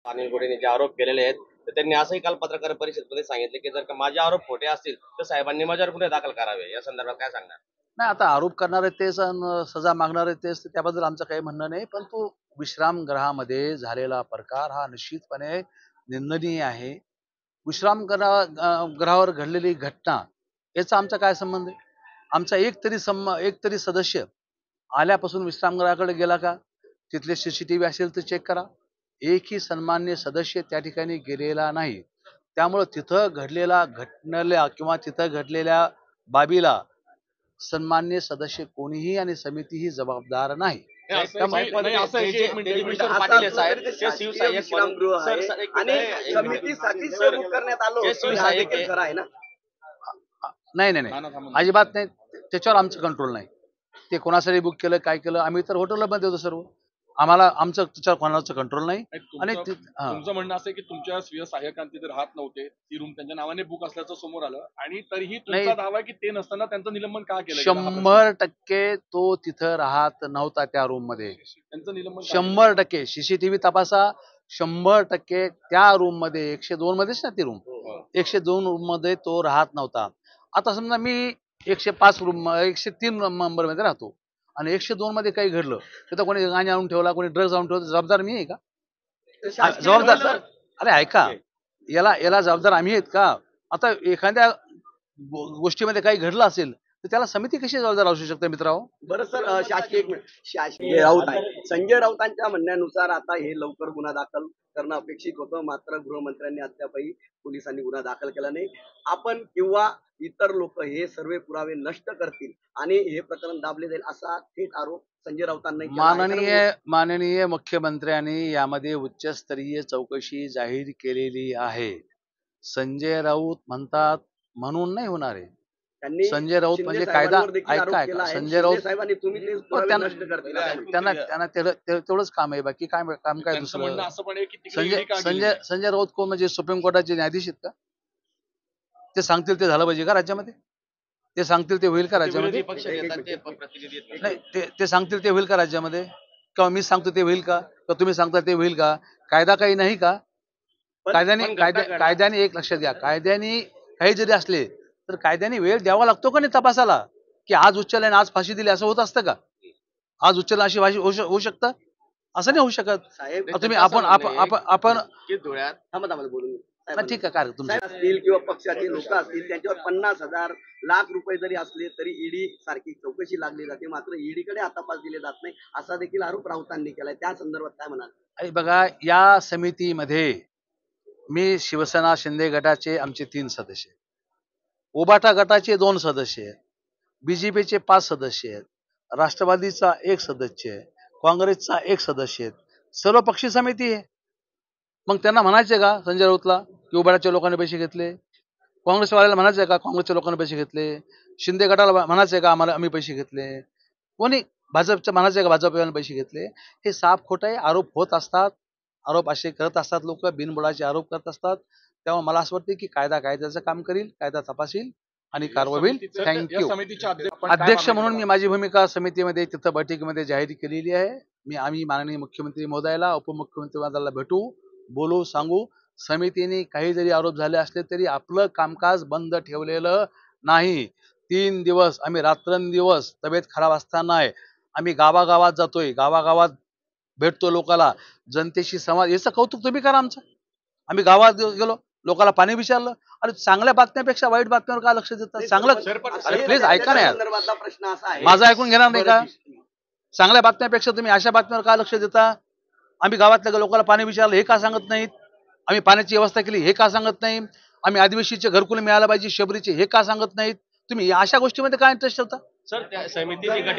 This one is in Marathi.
अनिल गोटेंनी जे आरोप केलेले आहेत तर त्यांनी असंही काल पत्रकार परिषदेमध्ये सांगितले की जर का माझे आरोप खोटे असतील तर साहेबांनी माझ्यावर गुन्हे दाखल करावे. या संदर्भात काय सांगणार? नाही, आता आरोप करणारे तेच आणि सजा मागणारे तेच, त्याबद्दल आमचं काही म्हणणं नाही. पण तो विश्रामगृहामध्ये झालेला प्रकार हा निश्चितपणे निंदनीय आहे. विश्रामगृहावर घडलेली घटना याचा आमचा काय संबंध आहे? आमचा एक तरी सदस्य आल्यापासून विश्रामगृहाकडे गेला का? तिथले सीसीटीव्ही असेल तर चेक करा. एकही सन्मान्य सदस्य त्या ठिकाणी गेलेला नाही. त्यामुळं तिथं घडलेल्या घटनेला किंवा तिथं घडलेल्या बाबीला सन्मान्य सदस्य कोणीही आणि समितीही जबाबदार नाही. नाही नाही नाही, अजिबात नाही. त्याच्यावर आमचं कंट्रोल नाही. ते कोणासाठी बुक केलं, काय केलं, आम्ही तर हॉटेलमध्ये होतो सर्व. आम्हाला आमचं त्याच्यावर कोणाचं कंट्रोल नाही. आणि तुमचं म्हणणं असं की तुमच्या स्वीय सहाय्यकांती ते राहत नव्हते, ती रूम त्यांच्या नावाने बुक असल्याचं समोर आलं आणि तरीही तुमचा दावा की ते नसताना त्यांचं निलंबन का केलं? 100% तो तिथं राहत नव्हता त्या रूम मध्ये. त्यांचं निलंबन 100% सीसीटीव्ही तपासा. 100% त्या रूम मध्ये 102 मध्येच ना ती रूम, 102 रूम मध्ये तो राहत नव्हता. आता समजा मी 105 रूम 103 नंबर मध्ये राहतो आणि 102 मध्ये काही घडलं तर कोणी गांजा आणून ठेवला, कोणी ड्रग्ज आणून ठेवला, जबाबदार मी आहे का? जबाबदार सर, अरे ऐका, याला जबाबदार आम्ही आहेत का? आता एखाद्या गोष्टीमध्ये काही घडलं असेल तर त्याला समिती कशी जबाबदार असू शकते मित्रांनो? बरं सर, शासकीय राऊत आहे, संजय राऊतांच्या म्हणण्यानुसार आता हे लवकर गुन्हा दाखल करणं अपेक्षित होतं, मात्र गृहमंत्र्यांनी अद्यापही पोलिसांनी गुन्हा दाखल केला नाही. आपण किंवा इतर लोक हे सर्व पुरावे नष्ट करतील आणि हे प्रकरण दाबले जाईल असा थेट आरोप संजय राऊतांनी माननीय मुख्यमंत्र्यांनी यामध्ये उच्चस्तरीय चौकशी जाहीर केलेली आहे. संजय राऊत म्हणतात म्हणून नाही होणार आहे. संजय राऊत म्हणजे कायदा ऐका, संजय राऊत त्यांना तेवढंच काम आहे, बाकी काय काम काय दुसरं? संजय राऊत कोण म्हणजे सुप्रीम कोर्टाचे न्यायाधीश आहेत का? ते सांगतील ते झालं पाहिजे का राज्यामध्ये? ते सांगतील ते होईल का राज्यामध्ये? नाही, ते सांगतील ते होईल का राज्यामध्ये? किंवा मी सांगतो ते होईल का? किंवा तुम्ही सांगता ते होईल का? कायदा काही नाही का? कायद्याने एक लक्षात घ्या, कायद्याने काही जरी असले तर कायद्याने वेळ द्यावा लागतो का नाही तपासाला? की आज उच्च न्यायालयाने आज फाशी दिली असं होत असतं का? आज उच्च न्यायालयाची फाशी होऊ शकतं? असं नाही होऊ शकत. तुम्ही आपण ठीक आहे, काय तुमचे असतील किंवा पक्षाचे लोक असतील त्यांच्यावर 50,000 लाख रुपये जरी असले तरी ईडी सारखी चौकशी लागली जाते, मात्र ईडीकडे आता तपास दिले जात नाही असा देखील आरोप राऊतांनी केलाय. त्या संदर्भात काय म्हणाल? बघा, या समितीमध्ये मी शिवसेना शिंदे गटाचे आमचे 3 सदस्य, उबाटा गटाचे 2 सदस्य आहेत, बीजेपीचे 5 सदस्य आहेत, राष्ट्रवादीचा 1 सदस्य आहे, काँग्रेसचा 1 सदस्य आहे. सर्व पक्षी समिती आहे. मग त्यांना म्हणायचे का संजय राऊतला की उबाटाच्या लोकांनी पैसे घेतले? काँग्रेसवाल्याला म्हणायचंय का काँग्रेसच्या लोकांनी पैसे घेतले? शिंदे गटाला म्हणायचंय का आम्ही पैसे घेतले? कोणी भाजपच्या म्हणायचंय का भाजपवाल्याने पैसे घेतले? हे साफ खोटे आरोप होत असतात. आरोप असे करत असतात, लोक बिनबुडाचे आरोप करत असतात. तेव्हा मला असं वाटतं की कायदा कायद्याचं काम करील, कायदा तपासील आणि कारवाई होईल. थँक्यू. अध्यक्ष म्हणून मी माझी भूमिका समितीमध्ये तिथं बैठकीमध्ये जाहीर केलेली आहे. आम्ही माननीय मुख्यमंत्री महोदयाला, उपमुख्यमंत्री महोदयाला भेटू, बोलू, सांगू. समितीने काही जरी आरोप झाले असले तरी आपलं कामकाज बंद ठेवलेलं नाही. 3 दिवस आम्ही रात्रंदिवस तब्येत खराब असताना आम्ही गावागावात जातोय, गावागावात भेटतो लोकांना, जनतेशी संवाद. याचं कौतुक तुम्ही करा आमचं. आम्ही गावात गेलो, लोकांना पाणी विचारलं. आणि चांगल्या बातम्यापेक्षा वाईट बातम्यावर का लक्ष देतात? चांगलं प्लीज ऐका ना यार, प्रश्न असा आहे, माझं ऐकून घेणार नाही का? चांगल्या बातम्यापेक्षा तुम्ही अशा बातम्यावर का लक्ष देता? आम्ही गावातल्या लोकांना पाणी विचारलं हे का सांगत नाहीत? आम्ही पाण्याची व्यवस्था केली हे का सांगत नाही? आम्ही आदिवासीचे घरकुल मिळायला पाहिजे शबरीचे हे का सांगत नाहीत? तुम्ही अशा गोष्टीमध्ये काय इंटरेस्ट ठेवता? सर, त्या समितीने गठीत